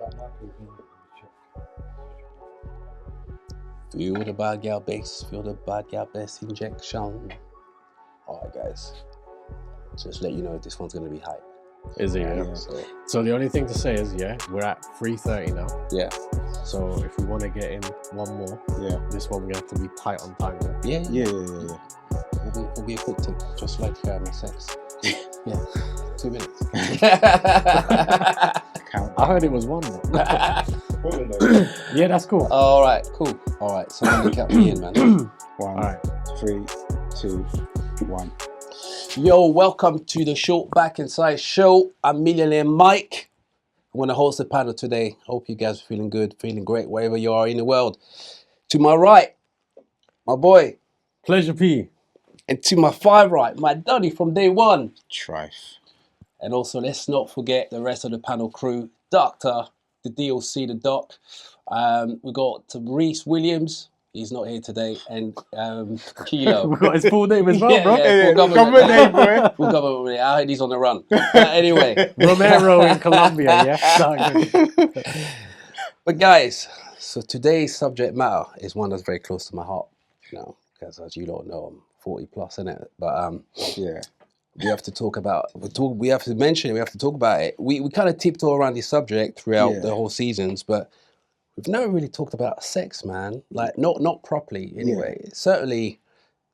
Feel the bad gal bass, feel the bad gal bass injection. Alright guys, just let you know this one's gonna be hype. Is it? Yeah. So the only thing to say is, yeah, we're at 3:30 now. Yeah. So if we want to get in one more, this one we have to be tight on time. Yeah. It'll be a quick thing, just like sex. Yeah, 2 minutes. I heard it was one. Yeah, that's cool. All right, cool. All right, so I'm gonna count me in, man. 1, All right. 3, 2, 1. Yo, welcome to the Short Back Inside Show. I'm Millionaire Mike. I'm gonna host the panel today. Hope you guys are feeling good, feeling great, wherever you are in the world. To my right, my boy. Pleasure P. And to my far right, my daddy from day one. Trife. And also, let's not forget the rest of the panel crew. Doctor, the DLC, the doc. We got Reese Williams. He's not here today. And Kilo. We got his full name as well, bro. Yeah, full government name, bro. Full government name. I heard he's on the run. Anyway. Romero in Colombia, yeah? But guys, so today's subject matter is one that's very close to my heart. You know, because as you don't know, I'm 40 plus, innit? But Yeah. we have to talk about, we have to mention it, we have to talk about it. We kind of tiptoe around this subject throughout the whole seasons, but we've never really talked about sex, man. Like, not properly, anyway. Certainly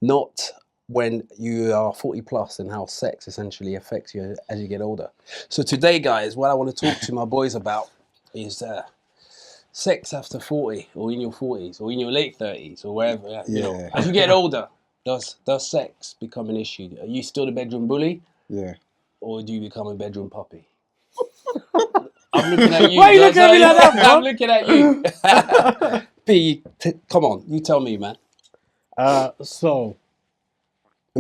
not when you are 40 plus and how sex essentially affects you as you get older. So today, guys, what I want to talk to my boys about is sex after 40, or in your 40s, or in your late 30s, or wherever. You know, as you get older, does sex become an issue? Are you still the bedroom bully? Yeah. Or do you become a bedroom puppy? I'm looking at you. Why are you looking at me like that, bro? I'm looking at you. P, come on, you tell me, man. So,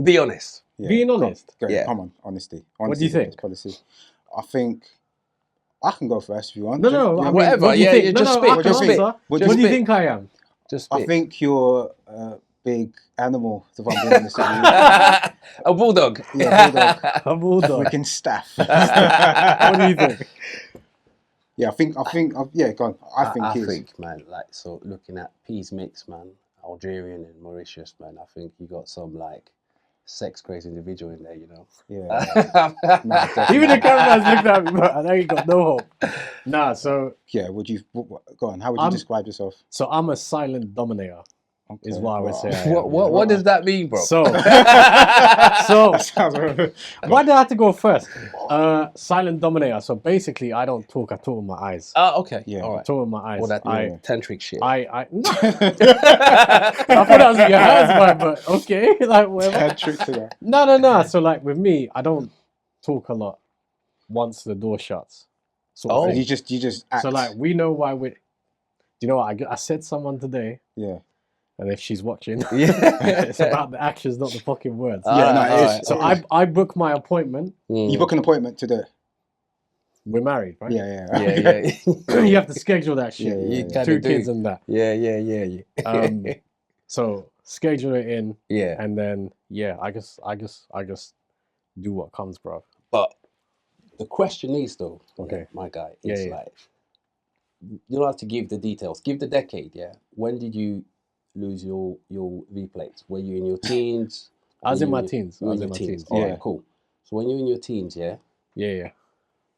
Be honest. Yeah. being honest, Come on, honesty. What do you think? Policy. I think I can go first if you want. No, I mean, whatever. What do you think? You No, just no, spit. I can Just spit. answer. What Just do you spit. think I am? Just I spit. think you're a big animal, if I'm being honest with you. A bulldog. Yeah, bulldog. A bulldog. Freaking staff. What do you think? Yeah, I think, yeah, go on. I think, man, like, so looking at P's mix, man, Algerian and Mauritius, man, I think you got some, like, sex crazy individual in there, you know? Yeah. Even the cameraman's looking at me, but I know you got no hope. Nah, so... Yeah, go on, how would you describe yourself? So I'm a silent dominator, is what I would say. What does that mean, bro? So why did I have to go first? Silent dominator. So basically, I don't talk. I talk with my eyes. Okay. Yeah. All I right. talk with my eyes. All that tantric shit. I thought that was your husband, but okay, like whatever. Trick to that. No. So like with me, I don't talk a lot once the door shuts. So Sort of thing. you just act. So like we know why we. Do you know what I said? Someone today. Yeah. And if she's watching, Yeah. it's about the actions, not the fucking words. Yeah, no, it is. So I book my appointment. You book an appointment today. We're married, right? Yeah. You have to schedule that shit. Yeah. Two kids and that. Yeah. So schedule it in. Yeah. And then I just do what comes, bro. But the question is though, Okay. my guy, it's like, you don't have to give the details. Give the decade, yeah. When did you lose your V plates? Were you in your teens? I was in my teens. You were in your teens. All right, cool. So when you were in your teens, yeah,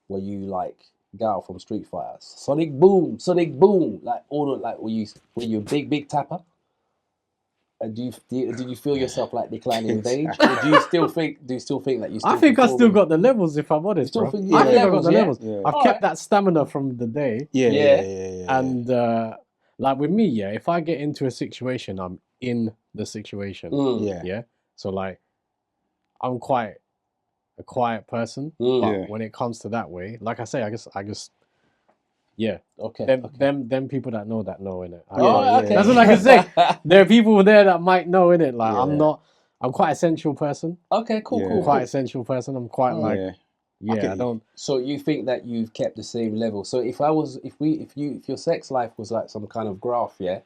were you like Gal from Street Fighter? Sonic boom, like all the, like were you a big tapper? And did you feel yourself like declining with age? Or do you still think that you still I think I still got the levels, if I'm honest, bro. I think I got the levels. Yeah. I've kept that stamina from the day. Yeah. And like with me, if I get into a situation, I'm in the situation. Yeah. So like, I'm quite a quiet person. But when it comes to that way, like I say, I just Okay. Them people that know innit. Okay. That's what I can say. There are people there that might know innit. Like I'm quite a sensual person. Okay, cool. I'm quite a sensual person. I'm quite I don't. So you think that you've kept the same level? So if your sex life was like some kind of graph, yeah,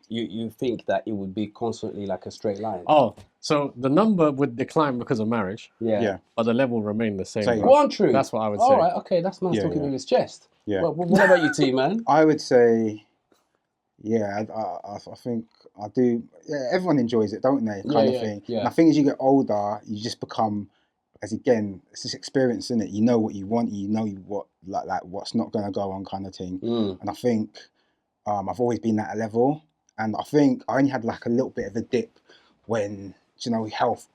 you think that it would be constantly like a straight line? Oh, So the number would decline because of marriage. Yeah. But the level remained the same. Same. Go on, true. That's what I would say. All right, okay, that's man's talking with his chest. Yeah. Well, what about you, T, man? I would say, yeah, I think I do. Yeah, everyone enjoys it, don't they? Kind of thing. Yeah. And I think as you get older, you just become, as again, it's just experience, isn't it? You know what you want, you know what like what's not going to go on, kind of thing. And I think I've always been at a level, and I think I only had like a little bit of a dip when, you know, health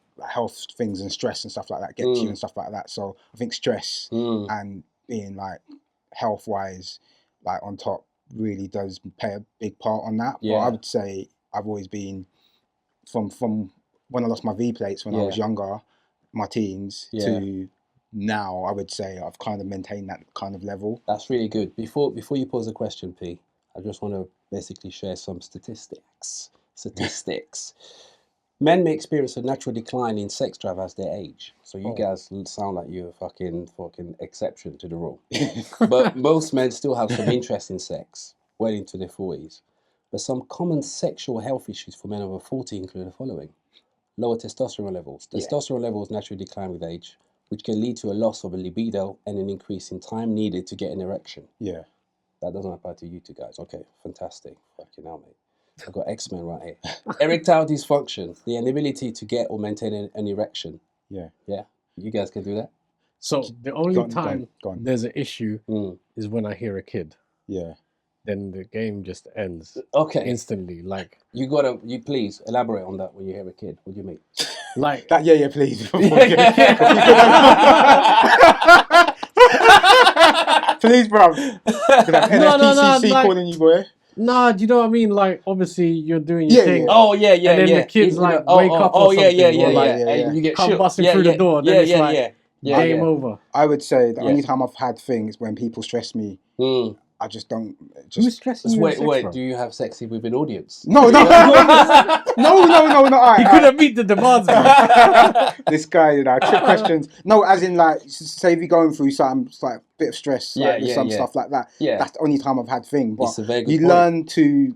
things and stress and stuff like that get to you and stuff like that. So I think stress and being like health wise, like on top, really does play a big part on that. But I would say I've always been from when I lost my V plates when I was younger, my teens, to now. I would say I've kind of maintained that kind of level. That's really good. Before you pose a question, P, I just want to basically share some statistics. Men may experience a natural decline in sex drive as they age. So you guys sound like you're a fucking exception to the rule. But most men still have some interest in sex well into their 40s. But some common sexual health issues for men over 40 include the following. Lower testosterone levels. Testosterone levels naturally decline with age, which can lead to a loss of a libido and an increase in time needed to get an erection. Yeah. That doesn't apply to you two guys. Okay, fantastic. Fucking hell, mate. I've got X-Men right here. Erectile dysfunction, the inability to get or maintain an erection. Yeah. Yeah, you guys can do that? So the only time there's an issue is when I hear a kid. Yeah. Then the game just ends. Okay. Instantly. Like you please elaborate on that when you hear a kid. What do you mean? Like that, yeah, please. Please, bro. No, calling you, boy. Nah, do you know what I mean? Like, obviously, you're doing your thing. Oh, yeah. And then the kids, like, wake up or something. And you get come busting through the door. Then it's like, game over. I would say the only time I've had things when people stress me, I just don't. Who's stressing you? Wait, do you have sexy with an audience? No, not I. He couldn't meet the demands. This guy, you know, trick questions. No, as in, like, say if you're going through something, like a bit of stress, like, with some stuff like that. Yeah. That's the only time I've had thing. But you learn to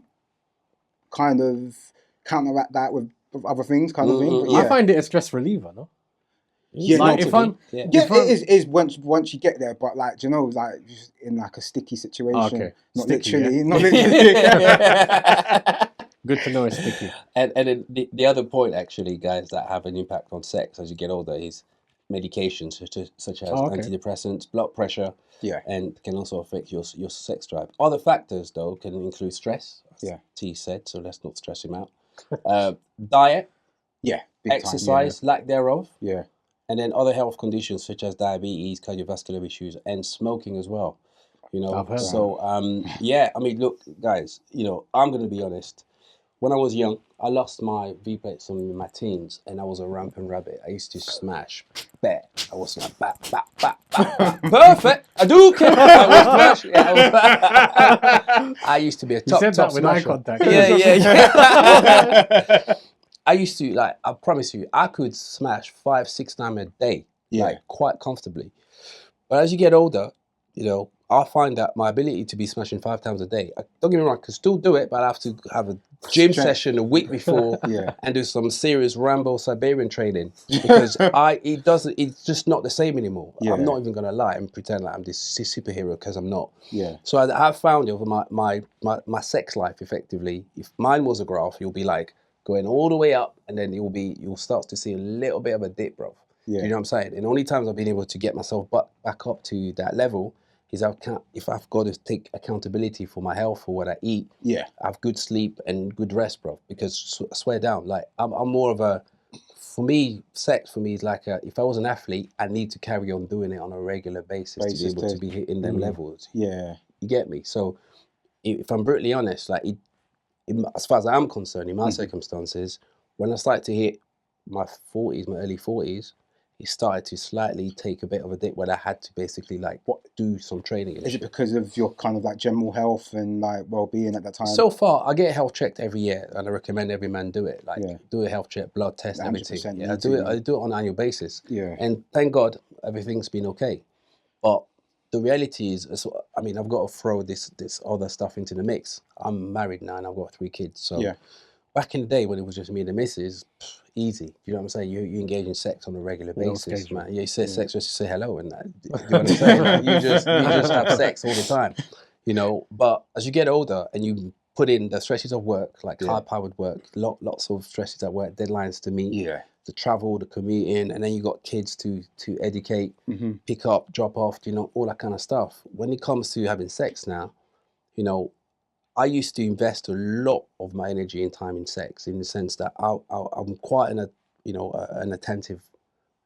kind of counteract that with other things, kind of thing. But I find it a stress reliever, no? Yeah, like it is once you get there, but like, you know, like just in like a sticky situation. Okay. Not sticky, literally. yeah? Not literally. Good to know it's sticky. And then the other point, actually, guys, that have an impact on sex as you get older is medications such as antidepressants, blood pressure, and can also affect your sex drive. Other factors, though, can include stress, as T said, so let's not stress him out. Diet, exercise, lack thereof, and then other health conditions such as diabetes, cardiovascular issues, and smoking as well. You know, so I mean, look, guys, you know, I'm going to be honest. When I was young, I lost my V plates in my teens, and I was a rampant rabbit. I used to smash, bet. I was like, bat, perfect. I do care. I used to be a top that with eye smasher. contact. Yeah. I used to, like, I promise you, I could smash 5-6 times a day, like, quite comfortably. But as you get older, you know, I find that my ability to be smashing 5 times a day, don't get me wrong, I can still do it, but I have to have a gym session a week before and do some serious Rambo Siberian training because it's just not the same anymore. I'm not even going to lie and pretend like I'm this superhero because I'm not. So I've found over my sex life, effectively, if mine was a graph, you'll be like going all the way up and then you'll start to see a little bit of a dip, bro. Do you know what I'm saying? And the only times I've been able to get myself back up to that level is if I've got to take accountability for my health, for what I eat, have good sleep and good rest, bro. Because I swear down, like I'm more of a, for me, sex for me is like if I was an athlete, I need to carry on doing it on a regular basis to be able to be hitting them levels. Yeah, you get me. So if I'm brutally honest, like as far as I'm concerned, in my circumstances, when I started to hit my early 40s. It started to slightly take a bit of a dip when I had to basically do some training. Is it because of your kind of like general health and like well-being at that time? So far, I get health checked every year, and I recommend every man do it. Like do a health check, blood test, everything. Yeah, I do it on an annual basis. Yeah, and thank God everything's been okay. But the reality is, I mean, I've got to throw this other stuff into the mix. I'm married now, and I've got 3 kids. So back in the day when it was just me and the missus, easy. You know what I'm saying? You engage in sex on a regular basis, man. Yeah, you say sex just to say hello and that. You know what I'm saying? Like, you just have sex all the time, you know. But as you get older and you put in the stresses of work, like high-powered work, lots of stresses at work, deadlines to meet, the travel, the commuting, and then you got kids to educate, pick up, drop off, you know, all that kind of stuff. When it comes to having sex now, you know, I used to invest a lot of my energy and time in sex, in the sense that I'm quite an attentive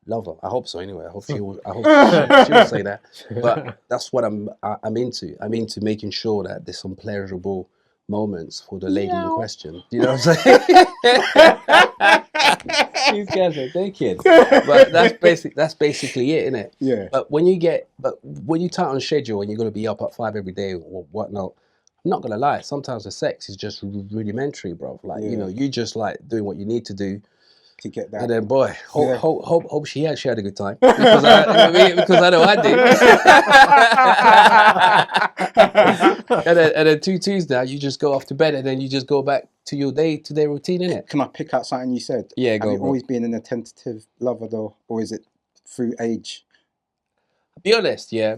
lover. I hope so. Anyway, I hope she'll say that. But that's what I'm into. I'm into making sure that there's some pleasurable moments for the lady in question. Do you know what I'm saying? These guys are naked. But that's basically it, innit? Yeah. But when you tight on schedule and you're gonna be up at 5 every day or whatnot, I'm not gonna lie, sometimes the sex is just rudimentary, bro. Like, you know, you just like doing what you need to do to get that. And then, boy, hope she had a good time, because I know I did. and then 2 Tuesday, you just go off to bed and then you just go back to your day-to-day routine, innit? Can I pick out something you said? Yeah, go. Have you always been an attentive lover though, or is it through age? Be honest, yeah.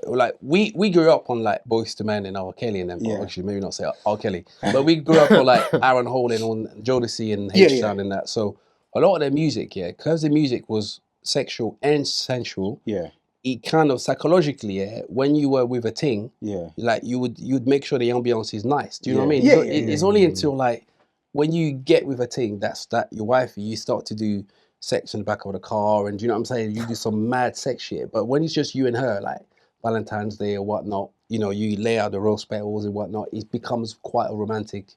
Like we grew up on like Boyz II Men and R. Kelly and them. Actually, maybe not say R. Kelly, but we grew up on like Aaron Hall and on Jodeci and H-Town and that. So a lot of their music, because the music was sexual and sensual. It kind of psychologically, when you were with a ting, like you'd make sure the ambiance is nice. Do you know what I mean? It's only until like when you get with a ting, that your wifey, you start to do sex in the back of the car, and do you know what I'm saying? You do some mad sex shit. But when it's just you and her, like Valentine's Day or whatnot, you know, you lay out the rose petals and whatnot, it becomes quite a romantic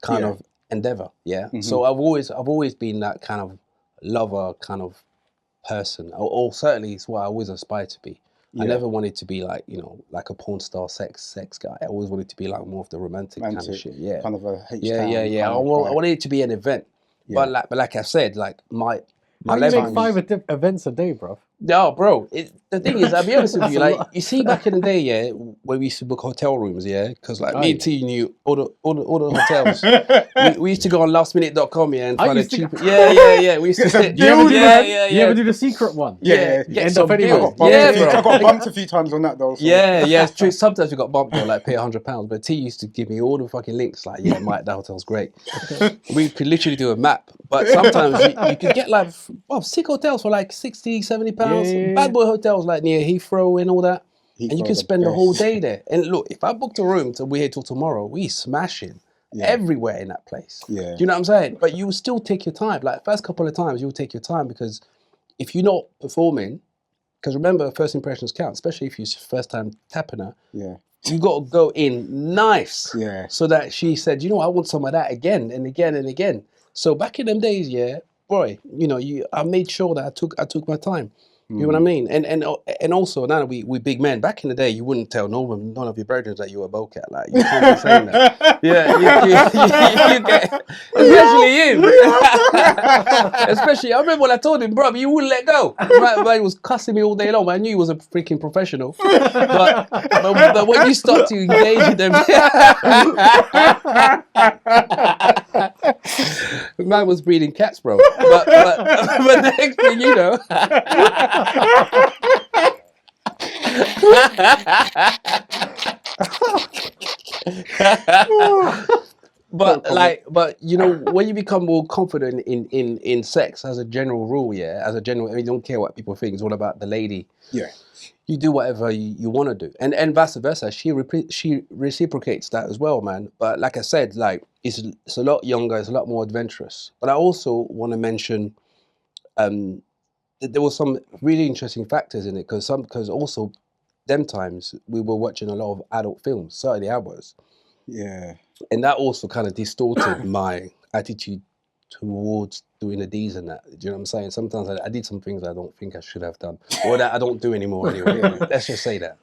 kind of endeavor. So I've always been that kind of lover kind of person, or certainly it's what I always aspired to be. I never wanted to be like, you know, like a porn star sex guy. I always wanted to be like more of the romantic kind of shit. Kind of a H-Town. I wanted it to be an event. But like I said, like my How do you make 5 events a day, bro? No, bro. The thing is, I'll be honest with you. Like, you see, back in the day, when we used to book hotel rooms, because like me and T knew all the hotels. we used to go on lastminute.com, and find it cheap. We used to sit. You ever do the secret one? Get some deals. Bro. I got bumped a few times on that though. So. It's true. Sometimes we got bumped, like pay £100. But T used to give me all the fucking links. Like, Mike, that hotel's great. We could literally do a map. But sometimes you could get like sick hotels for like £60-70. Bad boy hotels like near Heathrow and all that. And you can spend the whole day there. And look, if I booked a room till we're here till tomorrow, we smashing everywhere in that place. Do you know what I'm saying? But you will still take your time. Like, first couple of times, you'll take your time, because if you're not performing, because remember, first impressions count, especially if you're first time tapping her. You got to go in nice. So that she said, you know, I want some of that again and again and again. So back in them days, boy, you know, I made sure that I took my time. You know what I mean? And also, now that we big men, back in the day, you wouldn't tell none of your brethren that you were a bowcat. Like, you can't be saying that. You get, especially him. Especially, I remember when I told him, bro, you wouldn't let go. Right, he was cussing me all day long. I knew he was a freaking professional. But when you start to engage with them, man was breeding cats, bro. But the next thing you know. But you know, when you become more confident in sex as a general rule, I mean, you don't care what people think. It's all about the lady. You do whatever you want to do, and vice versa. She reciprocates that as well, man. But like I said, like it's a lot younger, it's a lot more adventurous. But I also want to mention, there was some really interesting factors in it, because also them times we were watching a lot of adult films. Certainly I was. And that also kind of distorted my attitude towards doing the D's and that. Do you know what I'm saying? Sometimes I did some things I don't think I should have done, or that I don't do anymore anyway. Let's just say that.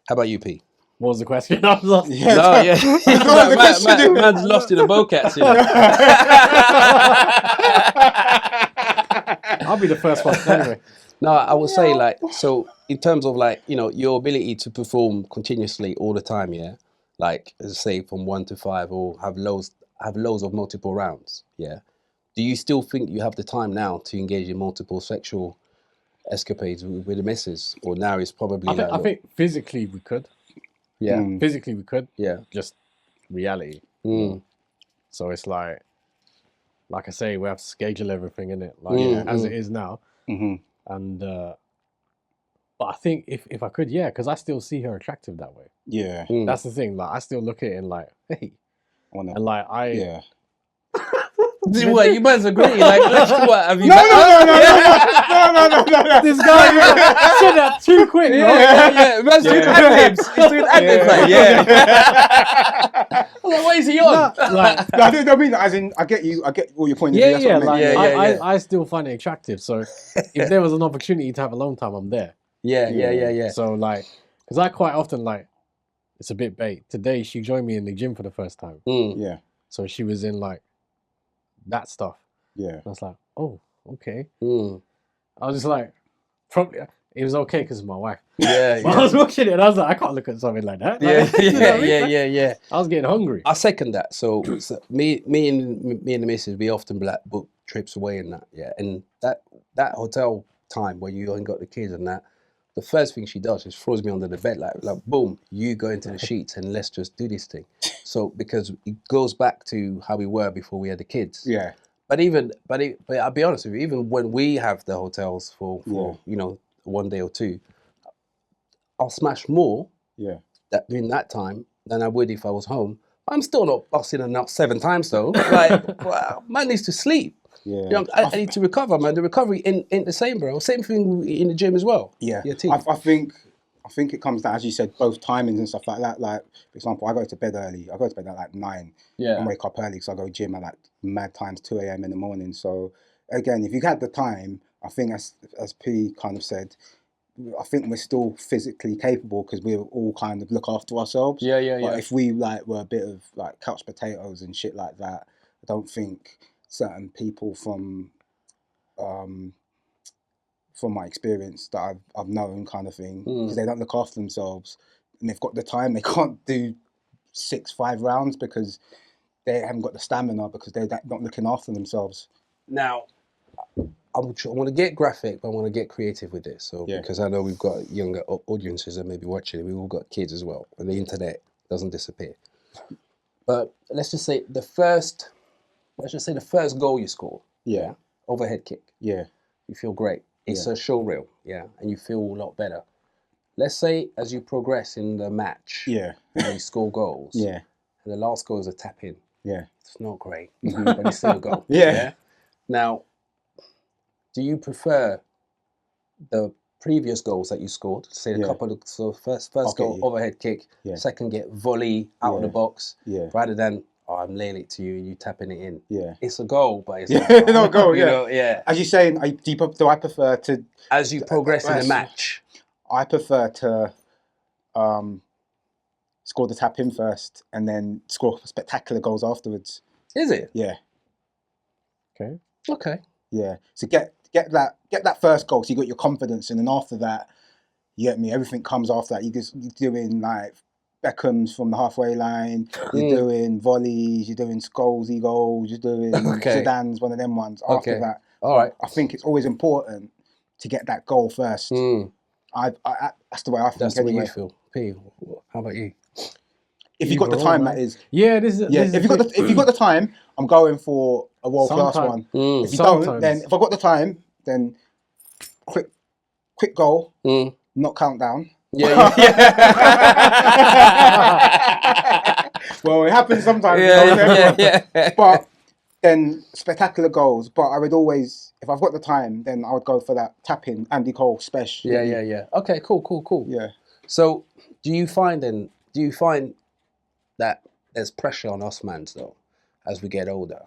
How about you, P? What was the question? I was lost. Man's lost in a bowcat. I'll be the first one anyway. No, I would say, like, so in terms of, like, you know, your ability to perform continuously all the time, like, as I say, from 1 to 5, or have lows have loads of multiple rounds. Yeah. Do you still think you have the time now to engage in multiple sexual escapades with the missus, or now it's probably I think physically we could. Yeah. Physically we could. Yeah. Just reality. You know? So it's like I say, we have to schedule everything in it, like as it is now. And but I think if I could, because I still see her attractive that way. Yeah. That's the thing. Like I still look at it and like, hey, and like Yeah. What, you must agree. Like, what have you? No. This guy said that too quick. Yeah. Man's doing ad-libs. He's doing ad-libs. Like, I was like, what is he on? I don't mean that as in, I get all your point of view. I still find it attractive. So if there was an opportunity to have alone time, I'm there. Yeah. So like, because I quite often like, it's a bit bait. Today she joined me in the gym for the first time. Yeah. So she was in like that stuff. Yeah. And I was like, oh, okay. I was just like, probably it was okay because it's my wife. Yeah. I was watching it and I was like, I can't look at something like that. Yeah. I was getting hungry. I second that. So me and the missus, we often book trips away and that. Yeah, and that hotel time where you ain't got the kids and that, the first thing she does is throws me under the bed, like boom, you go into the sheets and let's just do this thing. So because it goes back to how we were before we had the kids. Yeah. But I'll be honest with you, even when we have the hotels for you know, 1 day or two, I'll smash more during that time than I would if I was home. I'm still not busting a nut 7 times though. Like, well, man needs to sleep. Yeah. You know, I need to recover, man. The recovery ain't the same, bro. Same thing in the gym as well. Yeah. I think it comes down, as you said, both timings and stuff like that. Like, for example, I go to bed early. I go to bed at like 9. Yeah. And wake up early because I go gym at like mad times, 2 a.m. in the morning. So again, if you had the time, I think as P kind of said, I think we're still physically capable because we all kind of look after ourselves. Yeah. But if we like were a bit of like couch potatoes and shit like that, I don't think certain people from my experience that I've known kind of thing, because they don't look after themselves and they've got the time, they can't do 5 rounds because they haven't got the stamina because they're not looking after themselves. Now, I want to get graphic, but I want to get creative with this. So because I know we've got younger audiences that may be watching, we've all got kids as well, and the internet doesn't disappear. But let's just say the first goal you score, overhead kick, you feel great. It's a show reel, and you feel a lot better. Let's say as you progress in the match, and you score goals, and the last goal is a tap in. It's not great, but it's still a goal. Now, do you prefer the previous goals that you scored? Say a couple of first goal overhead kick, second get volley out of the box, rather than I'm laying it to you and you tapping it in. It's a goal, but it's not a goal. You know, as you're saying, do I prefer to as you progress in the match? I prefer to score the tap in first and then score spectacular goals afterwards. Is it? Yeah. Okay. Yeah. So get that first goal, so you got your confidence, and then after that, you get me. Everything comes after that. You're doing like Beckham's from the halfway line. You're doing volleys. You're doing Scholesy goals. You're doing Zidane's, one of them ones. After that, all right. I think it's always important to get that goal first. That's the way I think. That's the way you feel. P, how about you? If you've got the time, that is. If you got the time, I'm going for a world class one. If you don't, then if I've got the time, then quick goal, not countdown. Yeah. Well, it happens sometimes. But then spectacular goals. But I would always, if I've got the time, then I would go for that tap-in, Andy Cole special. Yeah. Okay, cool. Yeah. So, do you find that there's pressure on us mans though, as we get older,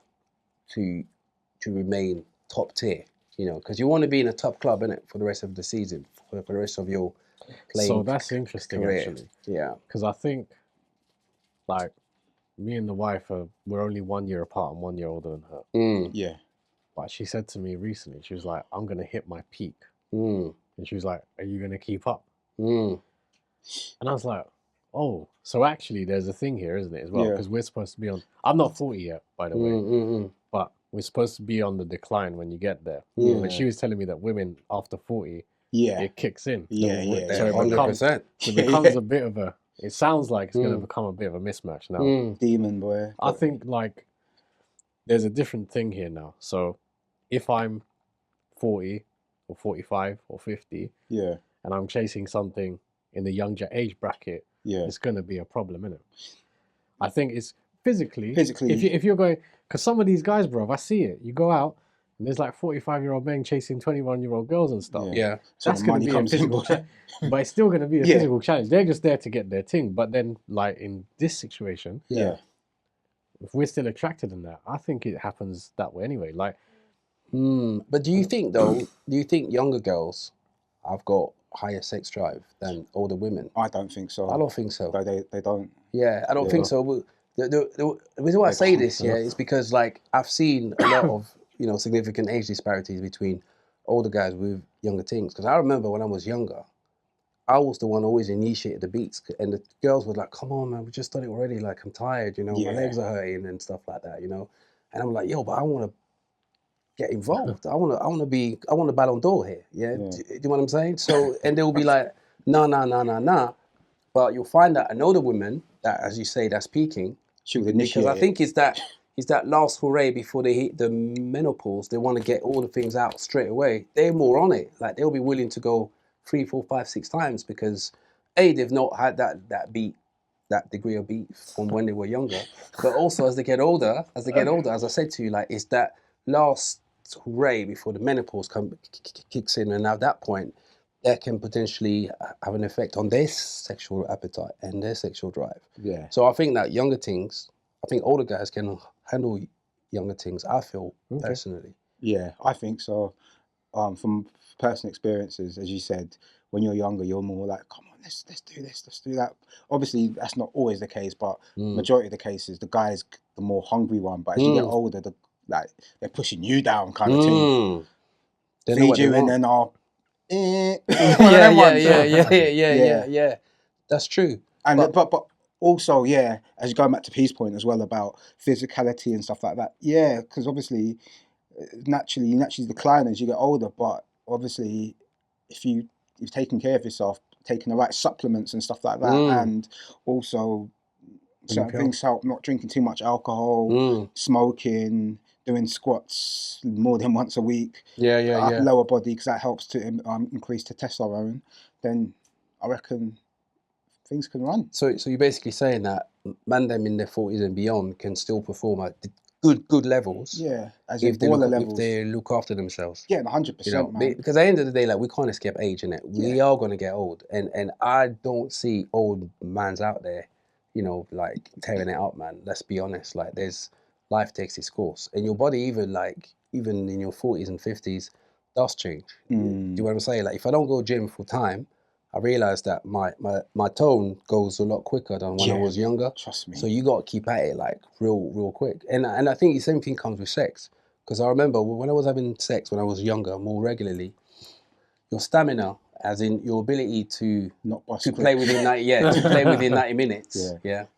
to remain top tier? You know, because you want to be in a top club, innit, for the rest of the season, for the rest of your playing. So that's interesting, career. actually. Yeah. Because I think, like, me and the wife we're only 1 year apart. I'm 1 year older than her. Yeah. But she said to me recently, she was like, I'm gonna hit my peak. And she was like, are you gonna keep up? And I was like, oh, so actually there's a thing here, isn't it, as well? Because we're supposed to be on... I'm not 40 yet, by the way. But we're supposed to be on the decline when you get there. But she was telling me that women after 40, it kicks in. So it 100%. becomes a bit of a... It sounds like it's going to become a bit of a mismatch now. Demon boy. I think, like, there's a different thing here now. So if I'm 40 or 45 or 50 and I'm chasing something in the younger age bracket, it's going to be a problem, isn't it? I think it's physically if you're going... Because some of these guys, bro, I see it. You go out and there's like 45-year-old men chasing 21-year-old girls and stuff. Yeah. That's going to be a physical challenge. But it's still going to be a physical challenge. They're just there to get their thing. But then, like, in this situation, if we're still attracted in that, I think it happens that way anyway. Like, But do you think, though, younger girls have got higher sex drive than older women? I don't think so. I don't think so. They don't. Yeah, I don't think so. The reason why I say this, is because, like, I've seen a lot of, significant age disparities between older guys with younger teens. Because I remember when I was younger, I was the one always initiated the beats. And the girls were like, come on, man, we just done it already. Like, I'm tired, my legs are hurting and stuff like that, And I'm like, yo, but I want to get involved. I want a Ballon d'Or here. Yeah. Do you know what I'm saying? So, and they'll be like, nah. But you'll find that an older woman that, as you say, that's peaking. She would initiate. Because I think it's that last hooray before they hit the menopause. They want to get all the things out straight away. They're more on it. Like, they'll be willing to go 3, 4, 5, 6 times because they've not had that degree of beat from when they were younger. But also as they get older, as I said to you, like, it's that last hooray before the menopause kicks in, and at that point, that can potentially have an effect on their sexual appetite and their sexual drive. Yeah. So I think that older guys can handle younger things, I feel, personally. Yeah, I think so. From personal experiences, as you said, when you're younger, you're more like, come on, let's do this, let's do that. Obviously, that's not always the case, but majority of the cases, the guy's the more hungry one. But as you get older, they're pushing you down kind of thing. They feed you and then yeah. That's true. And but also, as you go back to Peace Point as well about physicality and stuff like that. Yeah, because obviously, naturally decline as you get older. But obviously, if you've taken care of yourself, taking the right supplements and stuff like that, and also certain things help, not drinking too much alcohol, smoking, doing squats more than once a week, lower body, because that helps to increase testosterone, then I reckon things can run. So you're basically saying that man them in their 40s and beyond can still perform at good levels. Yeah, as if they look after themselves. Yeah, 100%, man. Because at the end of the day, like, we can't escape age, innit? We are going to get old, and I don't see old mans out there, like, tearing it up, man. Let's be honest. Like, life takes its course, and your body, even in your 40s and 50s, does change. Do you know what I'm saying? Like, if I don't go gym full time, I realize that my tone goes a lot quicker than when I was younger. Trust me. So you got to keep at it, like, real quick. And I think the same thing comes with sex, because I remember when I was having sex when I was younger more regularly, your stamina, as in your ability to play within 90 minutes. Your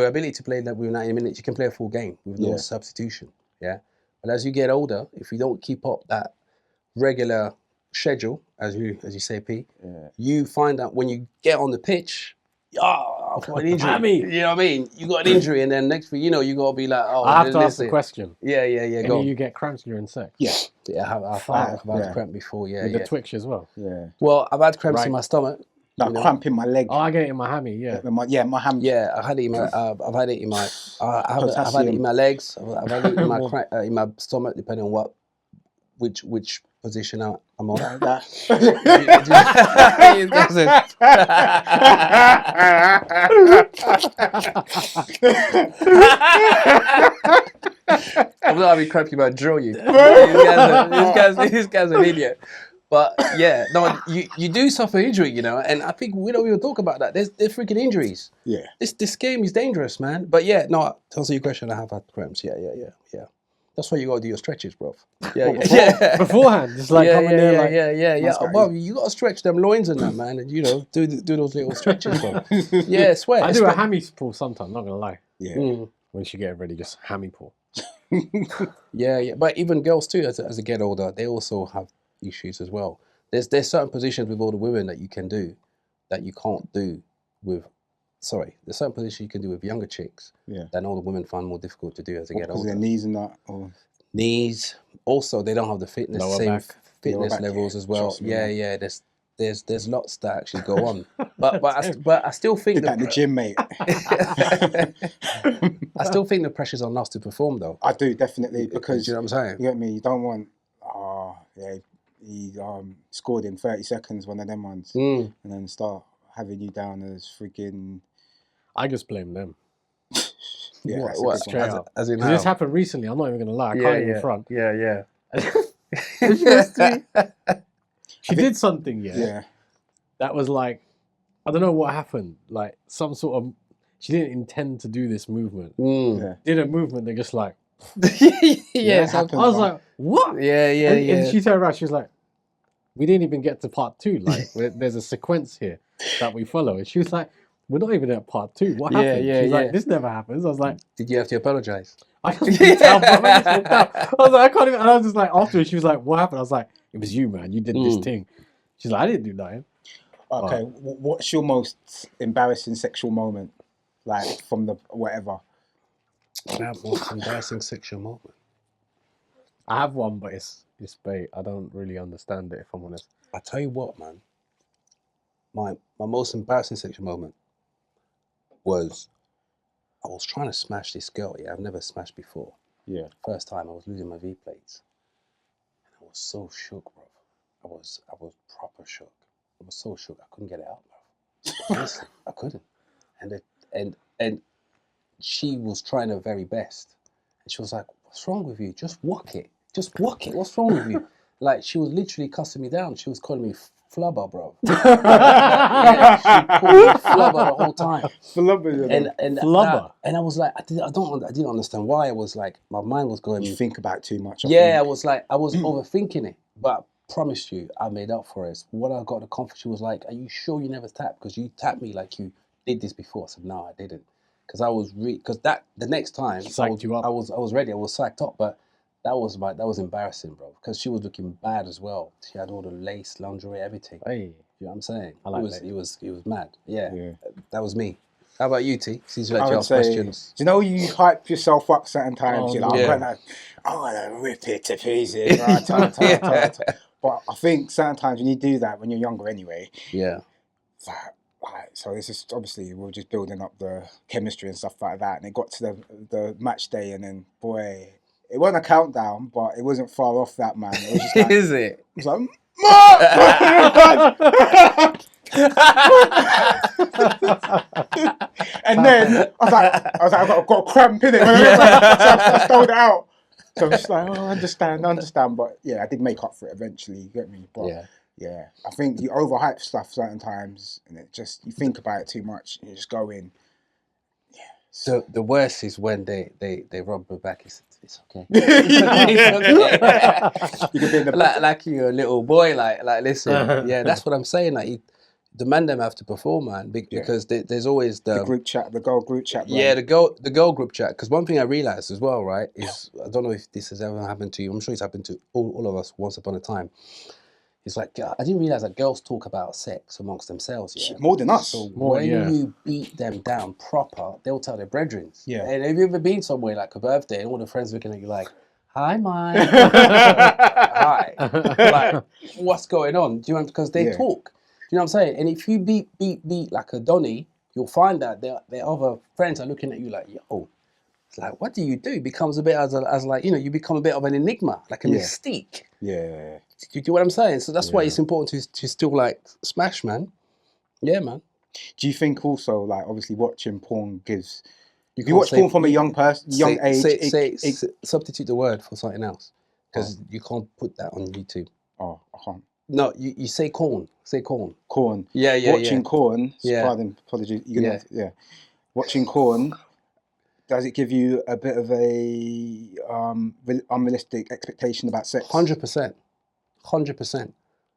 ability to play within 90 minutes, you can play a full game with no substitution. Yeah. But as you get older, if you don't keep up that regular schedule, as you say, P, you find out when you get on the pitch, I've got an injury. You know what I mean? You got an injury, and then next thing you know, you got to be like, I have to ask the question. Yeah. Go on. You get cramps during sex? Yeah. I've had cramp before. Yeah. With the twitch as well. Yeah. Well, I've had cramps in my stomach. Cramp in my leg. Oh, I get it in my hammy. Yeah. My ham. Yeah, I've had it in my. I've had it in my. I've had it in my legs. I've had it in my stomach, depending on which position I'm on. I'm not having cramp about drill you. This guy's an idiot. But yeah, no, you do suffer injury, and I think we don't even talk about that. There's freaking injuries. Yeah. This game is dangerous, man. But yeah, no, to answer your question, I have had cramps. Yeah. That's why you gotta do your stretches, bro. Yeah, beforehand, just like coming there, like yeah. Well, you gotta stretch them loins and that, man, and do those little stretches, bro. Yeah, I swear. I do a hammy pull sometimes. Not gonna lie. Yeah. When she get ready, just hammy pull. Yeah. But even girls too, as they get older, they also have issues as well. There's certain positions with older women that you can do that you can't do with. Sorry, there's certain positions you can do with younger chicks that older women find more difficult to do as they get older. Because their knees and that. Or... Knees. Also, they don't have the fitness levels as well. Yeah. There's lots that actually go on. But I still think did that in the gym, mate. I still think the pressure's on us to perform, though. I do, definitely, because you know what I'm saying? You get me. You don't want. He scored in 30 seconds, one of them ones, and then start having you down as freaking. I just blame them. What? Straight up. As in this happened recently. I'm not even gonna lie. I can't even front. Yeah. She did something. Yeah. That was like, I don't know what happened. Like some sort of. She didn't intend to do this movement. Did a movement. They're just like. I was like, what? Yeah. And she turned around. She was like, we didn't even get to part 2. Like, there's a sequence here that we follow. And she was like, we're not even at part 2. What happened? She's like, this never happens. I was like, did you have to apologize? I just walked out, bro. I just walked out. I was like, I can't even. And I was just like, afterwards, she was like, what happened? I was like, it was you, man. You did this thing. She's like, I didn't do nothing. Okay, what's your most embarrassing sexual moment? Like, from the whatever? Most embarrassing sexual moment? I have one, but it's bait. I don't really understand it, if I'm honest. I tell you what, man. My most embarrassing sexual moment was I was trying to smash this girl. Yeah, I've never smashed before. Yeah. First time I was losing my V plates, and I was so shook, bro. I was proper shook. I was so shook I couldn't get it out, bro. Honestly, I couldn't. And she was trying her very best, and she was like, "What's wrong with you? Just walk it. Just walk it. What's wrong with you?" Like, she was literally cussing me down. She was calling me flubber, bro. She called me flubber the whole time. Flubber. And flubber. And I was like, I didn't understand why. I was like, my mind was going. You think about it too much. I was overthinking it. But I promise you, I made up for it. When I got the confidence, she was like, "Are you sure you never tapped? Because you tapped me like you did this before." I said, "No, I didn't." Because I was the next time psyched you up. I was ready. I was psyched up, but that was embarrassing, bro. Because she was looking bad as well. She had all the lace, lingerie, everything. Hey, you know what I'm saying? I like it was mad. Yeah, that was me. How about you, T? Since you like to ask say, questions. Do you know you hype yourself up certain times? You're like, I'm gonna rip it to pieces. But I think certain times when you do that, when you're younger anyway. Yeah. So this is obviously we were just building up the chemistry and stuff like that, and it got to the match day, and then boy, it wasn't a countdown, but it wasn't far off that, man. It was just like, Is it? It was like, and then I was like, I've got a cramp in it. So I stole it out. So I'm just like, I understand, but yeah, I did make up for it eventually. You get me? But yeah, I think you overhype stuff certain times, and it just you think about it too much, and you just go in. Yeah. So the worst is when they rub her back. It's okay. It's okay. You can be in the like you're a little boy. Like listen. Yeah, that's what I'm saying. Like the man them have to perform, man, because there's always the group chat, the girl group chat. Right? Yeah, the girl group chat. Because one thing I realized as well, right, is I don't know if this has ever happened to you. I'm sure it's happened to all of us once upon a time. It's like, I didn't realize that girls talk about sex amongst themselves. Yeah, more than us. So when you beat them down proper, they'll tell their brethren. Yeah. And have you ever been somewhere like a birthday and all the friends looking at you like, "Hi, Mike." Hi. Like, what's going on? Do you know? Because they talk. You know what I'm saying? And if you beat like a Donny, you'll find that their other friends are looking at you like, "Yo." It's like, what do? It becomes a bit as like, you become a bit of an enigma, like a mystique. Yeah. Do you get what I'm saying? So that's why it's important to still like smash, man. Yeah, man. Do you think also, like, obviously watching porn gives... You watch porn from a young age... Substitute the word for something else. Because you can't put that on YouTube. Oh, I can't. No, you say corn. Say corn. Corn. Yeah. Watching corn... Pardon, apologies. Watching corn... Does it give you a bit of a unrealistic expectation about sex? 100%. 100%.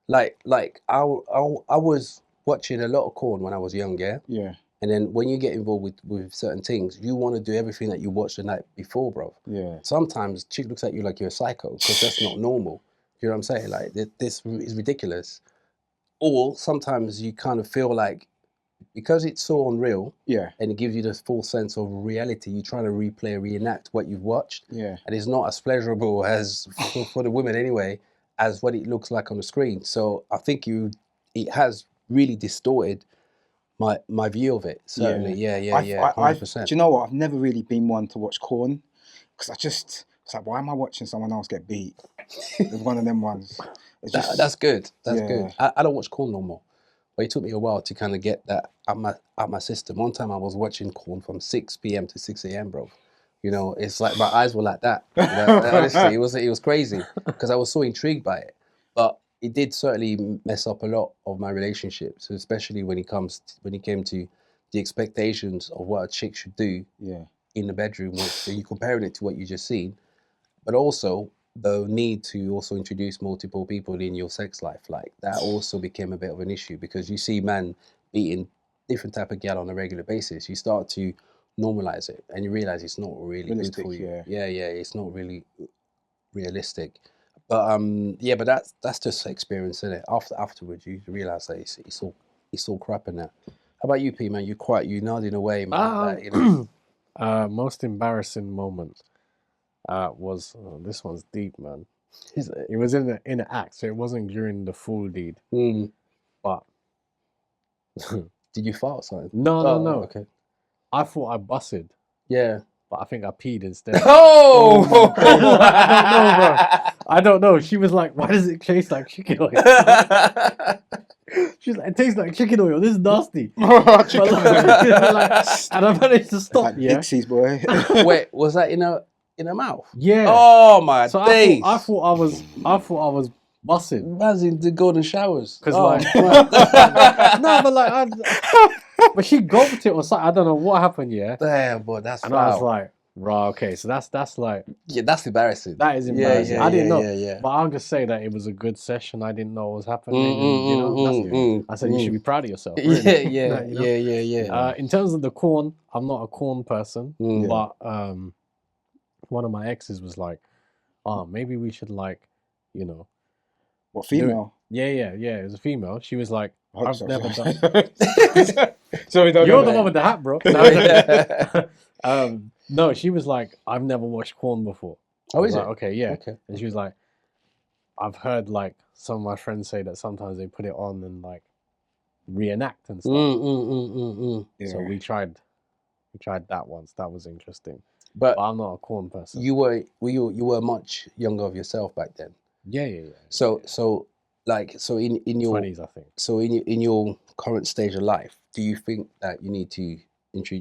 Like I was watching a lot of porn when I was young, yeah? Yeah. And then when you get involved with certain things, you want to do everything that you watched the night before, bro. Yeah. Sometimes chick looks at you like you're a psycho because that's not normal. You know what I'm saying? Like, this is ridiculous. Or sometimes you kind of feel like, because it's so unreal, Yeah. and it gives you this full sense of reality, you're trying to reenact what you've watched. Yeah. And it's not as pleasurable as, for the women anyway, as what it looks like on the screen. So I think it has really distorted my view of it. Certainly, yeah, 100%. Do you know what? I've never really been one to watch porn because it's like, why am I watching someone else get beat? It's one of them ones. That's good. That's good. I don't watch porn no more. But it took me a while to kind of get that out my system. One time I was watching porn from 6 p.m. to 6 a.m., bro. You know, it's like my eyes were like that. You know? Honestly, it was crazy because I was so intrigued by it. But it did certainly mess up a lot of my relationships, especially when it came to the expectations of what a chick should do in the bedroom. So you're comparing it to what you just seen, but also the need to also introduce multiple people in your sex life. Like, that also became a bit of an issue because you see man beating different type of gal on a regular basis. You start to normalize it and you realize it's not really good for you. Yeah, it's not really realistic. But but that's just experience, isn't it? Afterwards you realize that it's all crap in that. How about you, P, man? You nodding away, man. You know. Most embarrassing moment was this one's deep, man. It was in the act, so it wasn't during the full deed. But did you fart or something? No. Okay. I thought I busted. Yeah. But I think I peed instead. Oh! I don't know, bro. I don't know. She was like, "Why does it taste like chicken oil?" She's like, "It tastes like chicken oil. This is nasty." And I managed to stop. Like Dixie's, boy. Wait, was that in her mouth? Yeah. Oh my days! I thought I was busting. As in the golden showers. Because no, but like but she gulped it or something. I don't know what happened. Yeah. Damn, boy, that's. And I was like, right, okay, so that's like. Yeah, that's embarrassing. That is embarrassing. I didn't know. Yeah. But I'll just say that it was a good session. I didn't know what was happening. I said you should be proud of yourself. Really. Yeah. In terms of the corn, I'm not a corn person, but one of my exes was like, "Oh, maybe we should What, female? Yeah. It was a female. She was like, I've never done. Sorry, You're the one with the hat, bro. No, she was like, I've never watched porn before. Oh, is it? Like, okay, yeah. Okay. And she was like, I've heard like some of my friends say that sometimes they put it on and like reenact and stuff. Yeah. So we tried that once. That was interesting. But I'm not a corn person. You were much younger of yourself back then. Yeah. So in your 20s, I think. So in your current stage of life, do you think that you need to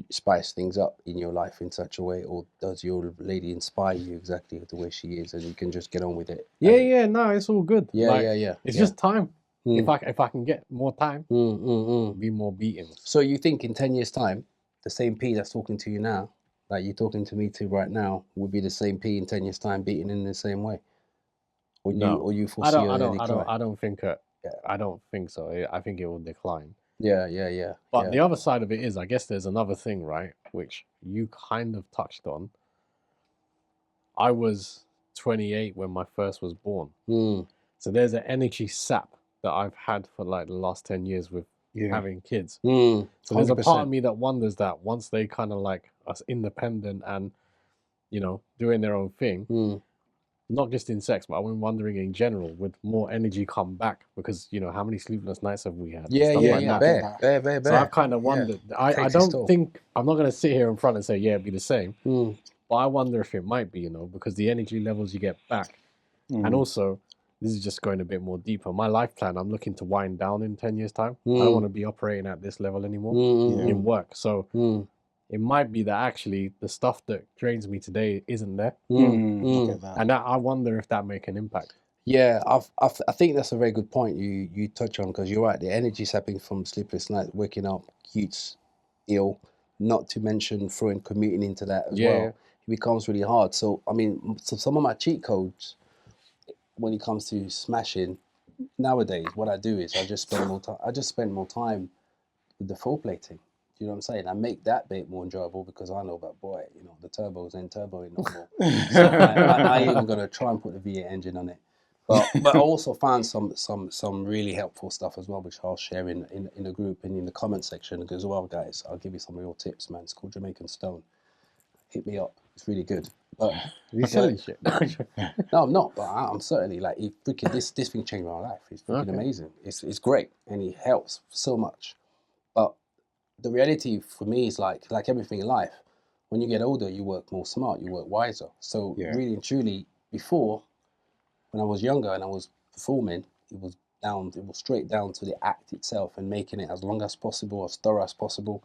spice things up in your life in such a way, or does your lady inspire you exactly the way she is, and you can just get on with it? Yeah. No, it's all good. Yeah. It's just time. If I can get more time, be more beatings. So you think in 10 years' time, the same P that's talking to you now, like you're talking to me to right now, would be the same P in 10 years' time, beating in the same way? Or you foresee a decline? I don't think so. I think it will decline. Yeah. But the other side of it is, I guess there's another thing, right? Which you kind of touched on. I was 28 when my first was born. So there's an energy sap that I've had for like the last 10 years with having kids. So there's a part of me that wonders that once they kind of like us independent and, doing their own thing, not just in sex, but I'm wondering in general, would more energy come back? Because, how many sleepless nights have we had? Bare. So I've kind of wondered. I don't think, I'm not going to sit here in front and say, it'd be the same. But I wonder if it might be, because the energy levels you get back. And also, this is just going a bit more deeper. My life plan, I'm looking to wind down in 10 years' time. I don't want to be operating at this level anymore in work. So it might be that actually the stuff that drains me today isn't there. And I wonder if that make an impact. Yeah, I think that's a very good point you touch on, because you're right. The energy sapping from sleepless nights, waking up, cutes, ill, not to mention throwing commuting into that as well. It becomes really hard. So I mean, so some of my cheat codes when it comes to smashing nowadays, what I do is I just spend more time. I just spend more time with the foreplating. You know what I'm saying? I make that bit more enjoyable because I know that, boy, you know, the turbos ain't turboing no more. So I ain't even gonna try and put the V8 engine on it. But I also found some really helpful stuff as well, which I'll share in the group and in the comment section as well, guys. I'll give you some real tips, man. It's called Jamaican Stone. Hit me up. It's really good. But you selling shit? No, I'm not. But I'm certainly like, freaking this thing changed my life. It's freaking amazing. It's great and it helps so much. But the reality for me is like everything in life. When you get older, you work more smart. You work wiser. So really and truly, before, when I was younger and I was performing, it was straight down to the act itself and making it as long as possible, as thorough as possible.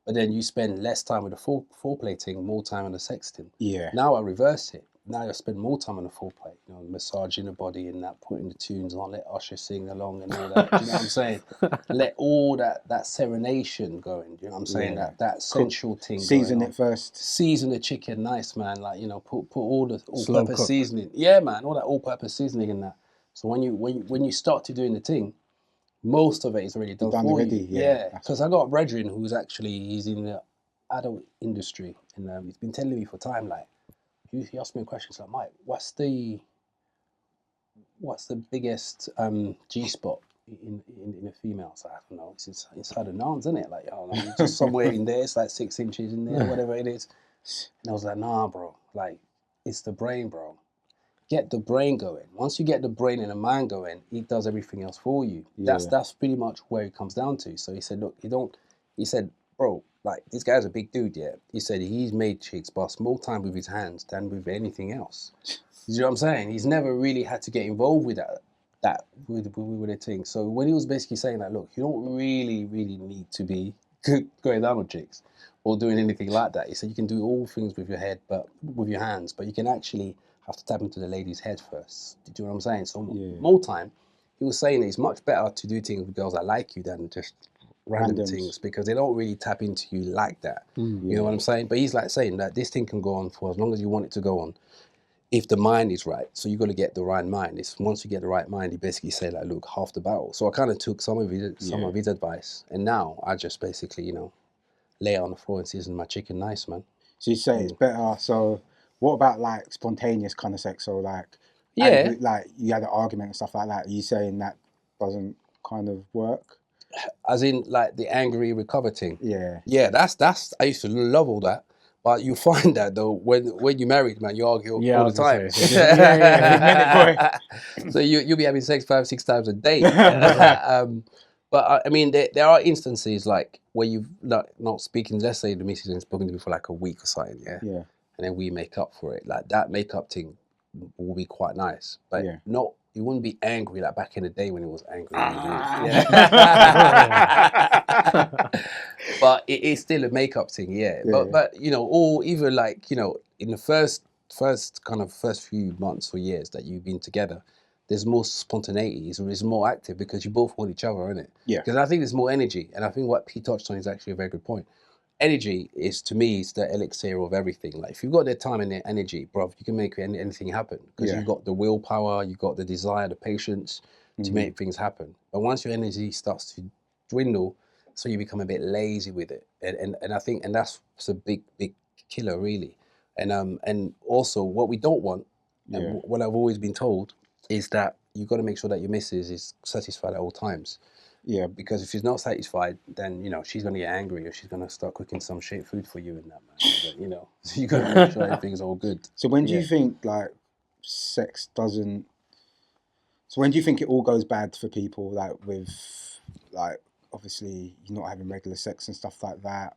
But then you spend less time with the foreplating, more time on the sexting. Yeah. Now I reverse it. Now I spend more time on the foreplay, you know, massaging the body and that, putting the tunes on, let Usher sing along and all that. Do you know what I'm saying? Let all that serenation going. Do you know what I'm saying? That sensual thing. Season it first. Season the chicken, nice, man. Like, you know, put all the all-purpose seasoning. Yeah, man, all that all-purpose seasoning in that. So when you start to doing the thing, most of it is already done for already, you. Yeah, because I got a brethren who's he's in the adult industry, and he's been telling me for time, like, he asked me a question, like, Mike, what's the biggest G-spot in a female? So I don't know, it's inside the nouns, isn't it? Like, oh, it's just somewhere in there, it's like 6 inches in there, whatever it is. And I was like, nah, bro, like, it's the brain, bro. Get the brain going. Once you get the brain and the mind going, it does everything else for you. That's pretty much where it comes down to. So he said, look, he said, bro, like, this guy's a big dude, yeah. He said he's made chicks bust more time with his hands than with anything else. You know what I'm saying? He's never really had to get involved with that with a thing. So when he was basically saying that, look, you don't really need to be going down on chicks or doing anything like that. He said you can do all things with your head, but with your hands, but you can actually have to tap into the lady's head first. Do you know what I'm saying? So more time, he was saying it's much better to do things with girls that like you than just random things, because they don't really tap into you like that. You know what I'm saying? But he's like saying that this thing can go on for as long as you want it to go on, if the mind is right. So you got to get the right mind. It's once you get the right mind, he basically said, like, look, half the battle. So I kind of took some of his advice, and now I just basically, you know, lay it on the floor and season my chicken nice, man. So you say it's better. So what about like spontaneous kind of sex? So like, angry, like you had an argument and stuff like that. Are you saying that doesn't kind of work? As in, like, the angry recover thing. Yeah. That's I used to love all that. But you find that though when you're married, man, you argue all the time. So you'll be having sex 5-6 times a day. But I mean, there are instances like where you've not speaking. Let's say the missus has spoken to me for like a week or something, and then we make up for it. Like, that makeup thing will be quite nice, but not. You wouldn't be angry like back in the day when it was angry. But it is still a makeup thing, But you know, or even like, you know, in the first few months or years that you've been together, there's more spontaneity. It's more active because you both want each other, isn't it? Yeah. Because I think there's more energy, and I think what P touched on is actually a very good point. Energy is, to me, is the elixir of everything. Like, if you've got the time and the energy, bruv, you can make anything happen, because you've got the willpower, you've got the desire, the patience to make things happen. But once your energy starts to dwindle, so you become a bit lazy with it, and I think, and that's a big killer, really. And also what we don't want, and what I've always been told, is that you've got to make sure that your missus is satisfied at all times. Yeah, because if she's not satisfied, then, you know, she's going to get angry, or she's going to start cooking some shit food for you and that, man. But, you know, so you got to make sure everything's all good. So when do you think, like, sex doesn't... So when do you think it all goes bad for people, like, with, like, obviously you're not having regular sex and stuff like that?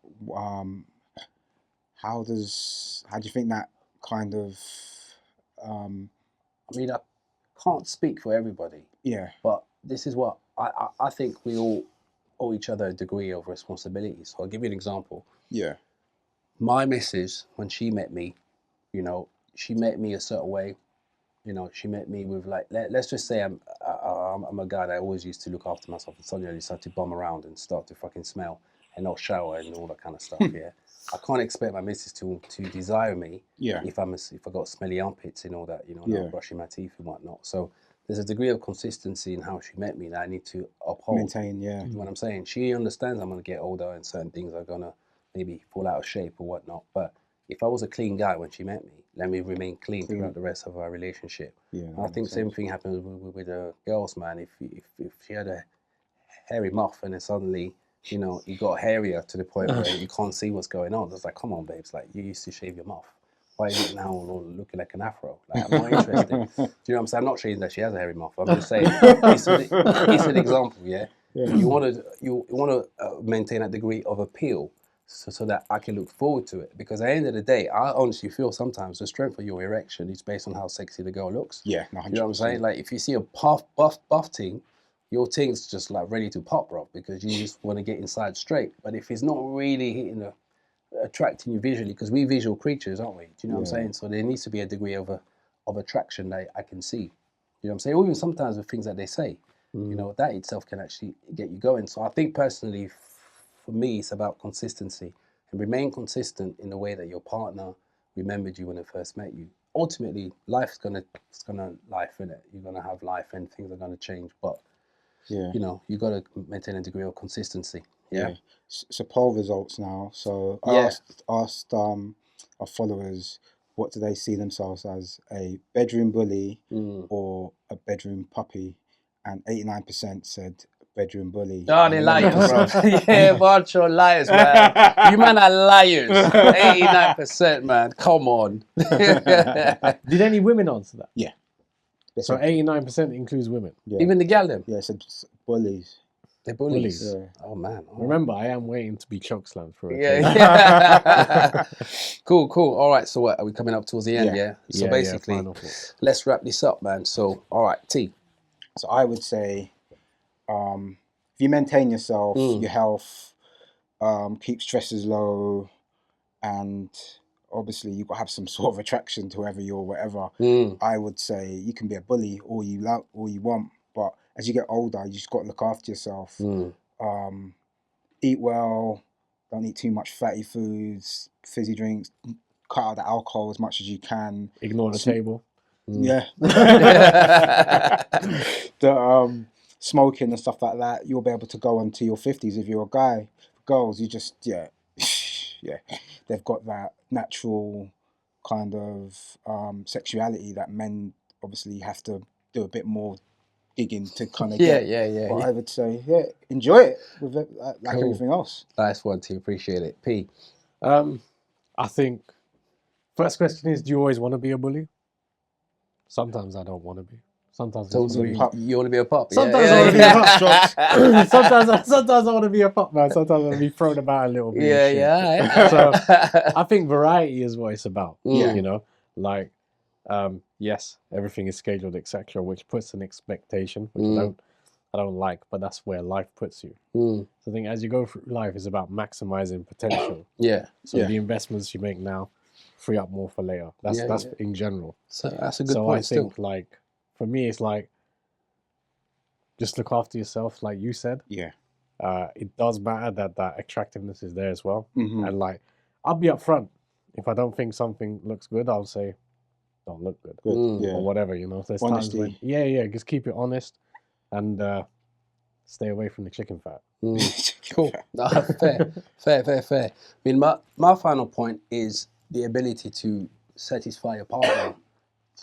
How do you think that kind of... I mean, I can't speak for everybody. Yeah. But this is what I think we all owe each other a degree of responsibility. So I'll give you an example. Yeah. My missus, when she met me, you know, she met me a certain way. You know, she met me with, like, let's just say I'm a guy that always used to look after myself, and suddenly I decided to bum around and start to fucking smell. and not shower and all that kind of stuff. Yeah, I can't expect my missus to desire me. Yeah. If I got smelly armpits and all that, not brushing my teeth and whatnot. So there's a degree of consistency in how she met me that I need to uphold. Maintain, yeah. You know what I'm saying? She understands I'm gonna get older and certain things are gonna maybe fall out of shape or whatnot. But if I was a clean guy when she met me, let me remain clean throughout the rest of our relationship. Yeah, I think the same thing happens with the girls, man. If she had a hairy muff and then suddenly, you got hairier to the point where you can't see what's going on, it's like, come on, babes, like you used to shave your muff. Why is it now looking like an afro? Like, I'm not interested. Do you know what I'm saying? I'm not saying that she has a hairy muff. I'm just saying it's an example. Yeah. You want to maintain a degree of appeal, so that I can look forward to it. Because at the end of the day, I honestly feel sometimes the strength of your erection is based on how sexy the girl looks. Yeah, 100%. You know what I'm saying? Like if you see a buff thing, your thing's just like ready to pop, bro, because you just want to get inside straight. But if it's not really hitting attracting you visually, because we visual creatures, aren't we? Do you know what I'm saying? So there needs to be a degree of attraction that I can see. You know what I'm saying? Or even sometimes the things that they say, that itself can actually get you going. So I think personally, for me, it's about consistency and remain consistent in the way that your partner remembered you when they first met you. Ultimately, it's gonna life, innit? You're gonna have life and things are gonna change, but you got to maintain a degree of consistency. Yeah. So poll results now. So I asked our followers, what do they see themselves as, a bedroom bully or a bedroom puppy? And 89% said bedroom bully. Oh, they liars, bro. Yeah, bunch of liars, man. You man are liars. 89%, man. Come on. Did any women answer that? Yeah. So 89% includes women. Yeah. Even the gal them? Yeah, so bullies. They're bullies. Yeah. Oh, man. Oh. Remember, I am waiting to be chokeslammed for it. Yeah. Cool. All right, so what, are we coming up towards the end, yeah? So basically, let's wrap this up, man. So, all right, T. So I would say, if you maintain yourself, your health, keep stresses low, and obviously you've got to have some sort of attraction to whoever you're, whatever. I would say you can be a bully all you want, but as you get older, you just got to look after yourself. Eat well, don't eat too much fatty foods, fizzy drinks, cut out the alcohol as much as you can. Ignore the table. Yeah. Smoking and stuff like that, you'll be able to go on to your 50s if you're a guy. Girls, you just, they've got that natural kind of sexuality that men obviously have to do a bit more digging to kind of get. But I would say, enjoy it with it, like everything else. Nice one, T. Appreciate it. P. I think, first question is, do you always want to be a bully? Sometimes I don't want to be. Sometimes you want to be a pup. Sometimes I want to be a pup. Sometimes I want to be a pup, man. Sometimes I want to be thrown about a little bit. So I think variety is what it's about. You know, like yes, everything is scheduled, etc., which puts an expectation, which I don't like, but that's where life puts you. So I think as you go through life, it's about maximizing potential. So the investments you make now free up more for later. That's in general. So that's a good point. So I think like, for me, it's like, just look after yourself, like you said. It does matter that attractiveness is there as well. And like, I'll be upfront. If I don't think something looks good, I'll say, don't look good. Or whatever, you know. There's honesty. times when, just keep it honest and stay away from the chicken fat. Cool. Fair. I mean, my final point is the ability to satisfy your partner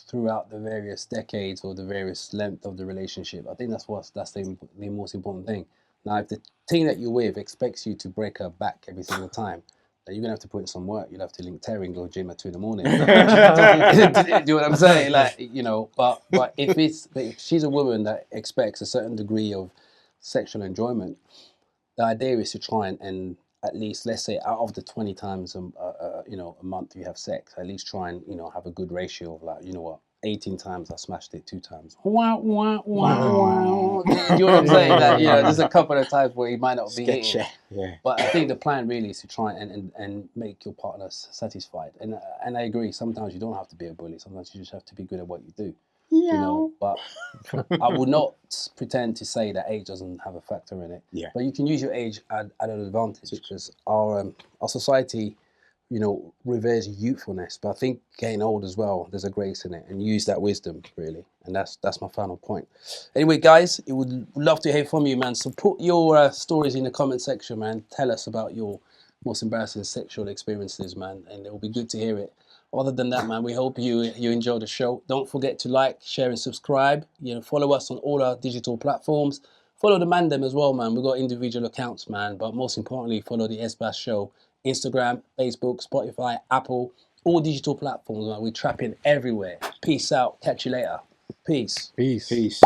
throughout the various decades or the various length of the relationship. I think that's the most important thing. Now, if the team that you're with expects you to break her back every single time, then you're gonna have to put in some work. You'll have to link Terry and go gym at 2 a.m. Do you know what I'm saying? Like, you know, but if she's a woman that expects a certain degree of sexual enjoyment, the idea is to try and at least, let's say, out of the 20 times a month you have sex, at least try and have a good ratio of, like, 18 times I smashed it 2 times. Wow. Do you know what I'm saying? That there's a couple of times where you might not be hitting. But I think the plan really is to try and make your partner satisfied. And I agree. Sometimes you don't have to be a bully. Sometimes you just have to be good at what you do. you know. But I would not pretend to say that age doesn't have a factor in it. Yeah. But you can use your age at an advantage, because our society, you know, reveres youthfulness. But I think getting old as well, there's a grace in it, and use that wisdom, really. And that's my final point. Anyway, guys, it would love to hear from you, man. So put your stories in the comment section, man. Tell us about your most embarrassing sexual experiences, man, and it will be good to hear it. Other than that, man, we hope you enjoy the show. Don't forget to like, share, and subscribe. You know, follow us on all our digital platforms. Follow the Mandem as well, man. We've got individual accounts, man. But most importantly, follow the SBAS show. Instagram, Facebook, Spotify, Apple, all digital platforms, man. We're trapping everywhere. Peace out. Catch you later. Peace. Peace. Peace.